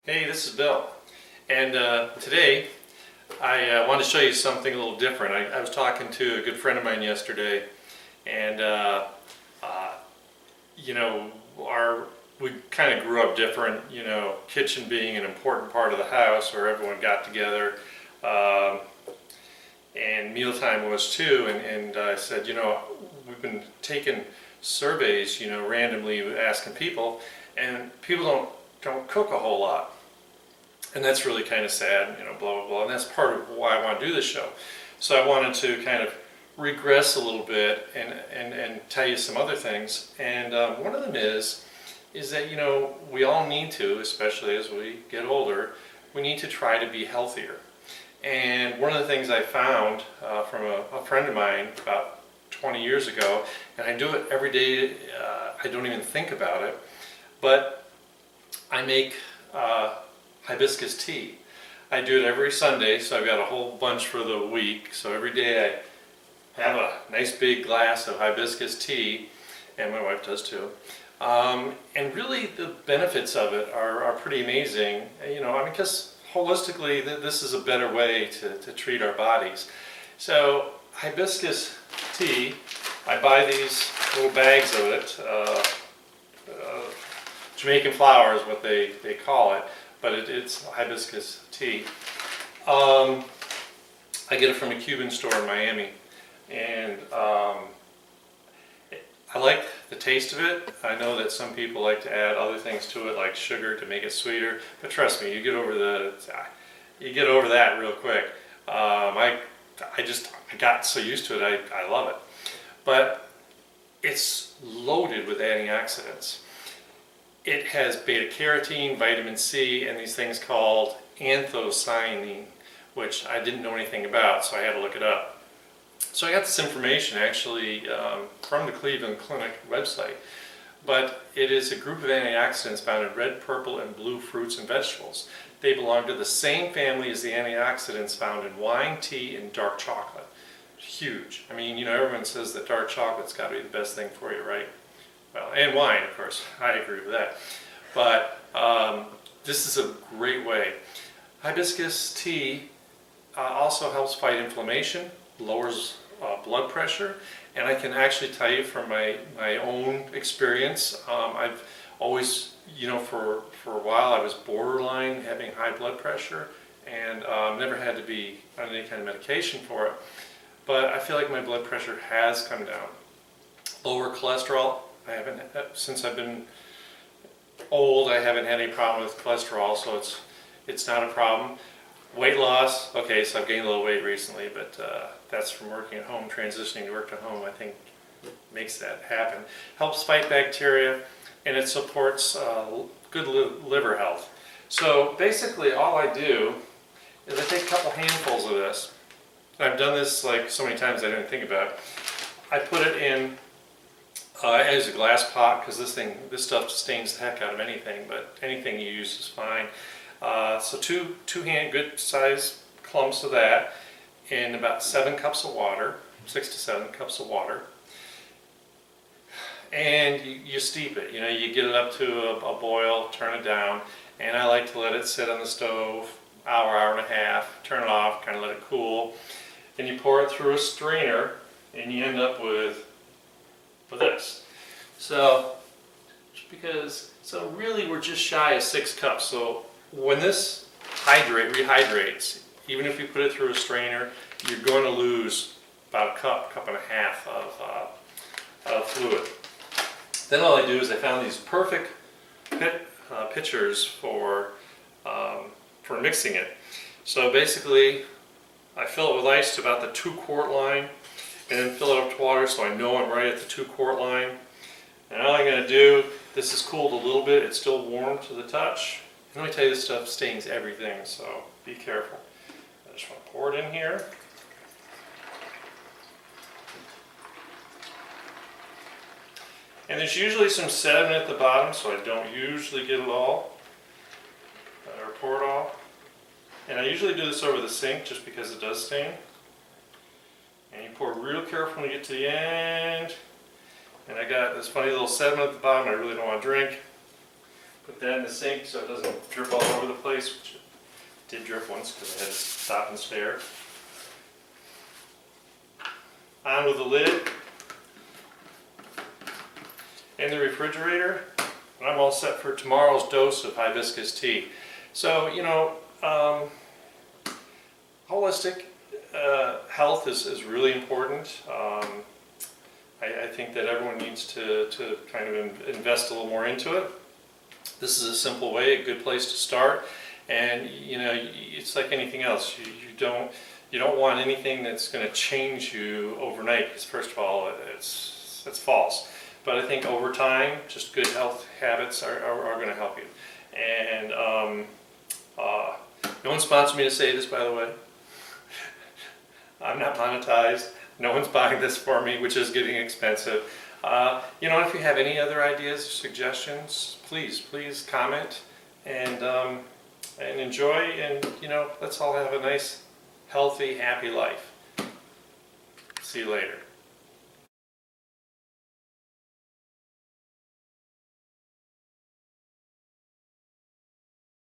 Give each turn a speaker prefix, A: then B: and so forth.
A: Hey, this is Bill, and today I want to show you something a little different. I was talking to a good friend of mine yesterday, and uh, you know, we kind of grew up different. You know, kitchen being an important part of the house, where everyone got together, um, and mealtime was too. And I said, we've been taking surveys, randomly asking people, and people don't cook a whole lot. And that's really kind of sad, blah, blah, blah. And that's part of why I want to do this show. So I wanted to kind of regress a little bit and tell you some other things. And one of them is that, we all need to, especially as we get older, we need to try to be healthier. And one of the things I found from a friend of mine about 20 years ago, and I do it every day, I don't even think about it, but I make hibiscus tea. I do it every Sunday, so I've got a whole bunch for the week. So every day I have a nice big glass of hibiscus tea, and my wife does too. And really the benefits of it are pretty amazing. Because holistically this is a better way to treat our bodies. So hibiscus tea, I buy these little bags of it. Jamaican flower is what they call it, but it's hibiscus tea. I get it from a Cuban store in Miami, and I like the taste of it. I know that some people like to add other things to it, like sugar, to make it sweeter. But trust me, you get over that real quick. I got so used to it, I love it. But it's loaded with antioxidants. It has beta-carotene, vitamin C, and these things called anthocyanin, which I didn't know anything about, so I had to look it up. So I got this information actually from the Cleveland Clinic website, but it is a group of antioxidants found in red, purple, and blue fruits and vegetables. They belong to the same family as the antioxidants found in wine, tea, and dark chocolate. Huge. I mean, everyone says that dark chocolate's got to be the best thing for you, right? Well, and wine, of course. I agree with that. But this is a great way. Hibiscus tea also helps fight inflammation, lowers blood pressure, and I can actually tell you from my own experience, I've always, for a while I was borderline having high blood pressure, and never had to be on any kind of medication for it. But I feel like my blood pressure has come down. Lower cholesterol. I haven't, since I've been old, I haven't had any problem with cholesterol, so it's not a problem. Weight loss, okay, so I've gained a little weight recently, but that's from working at home. Transitioning to work at home, I think, makes that happen. Helps fight bacteria, and it supports good liver health. So basically all I do is I take a couple handfuls of this. I've done this like so many times I didn't think about it. I put it in I use a glass pot because this stuff stains the heck out of anything, but anything you use is fine. So two good size clumps of that in about 7 cups of water, 6 to 7 cups of water, and you steep it. You get it up to a boil, turn it down, and I like to let it sit on the stove hour and a half, turn it off, kind of let it cool. Then you pour it through a strainer, and you end up with this. So really we're just shy of 6 cups. So when this rehydrates, even if you put it through a strainer, you're going to lose about a cup and a half of fluid. Then all I do is I found these perfect pitchers for mixing it. So basically I fill it with ice to about the 2-quart line, and then fill it up to water so I know I'm right at the 2-quart line. And all I'm going to do, this is cooled a little bit, it's still warm to the touch. And let me tell you, this stuff stains everything, so be careful. I just want to pour it in here. And there's usually some sediment at the bottom, so I don't usually get it all, or pour it all. And I usually do this over the sink just because it does stain. And you pour real careful when you get to the end. And I got this funny little sediment at the bottom I really don't want to drink. Put that in the sink so it doesn't drip all over the place, which it did drip once because I had to stop and stare. On with the lid. In the refrigerator, and I'm all set for tomorrow's dose of hibiscus tea. So, you know, holistic health is really important. I think that everyone needs to kind of invest a little more into it. This is a simple way, a good place to start. And you know, it's like anything else. You don't want anything that's going to change you overnight. Because first of all, it's false. But I think over time, just good health habits are going to help you. And no one sponsored me to say this, by the way. I'm not monetized. No one's buying this for me, which is getting expensive. You know, if you have any other ideas or suggestions, please comment and enjoy. And you know, let's all have a nice, healthy, happy life. See you later.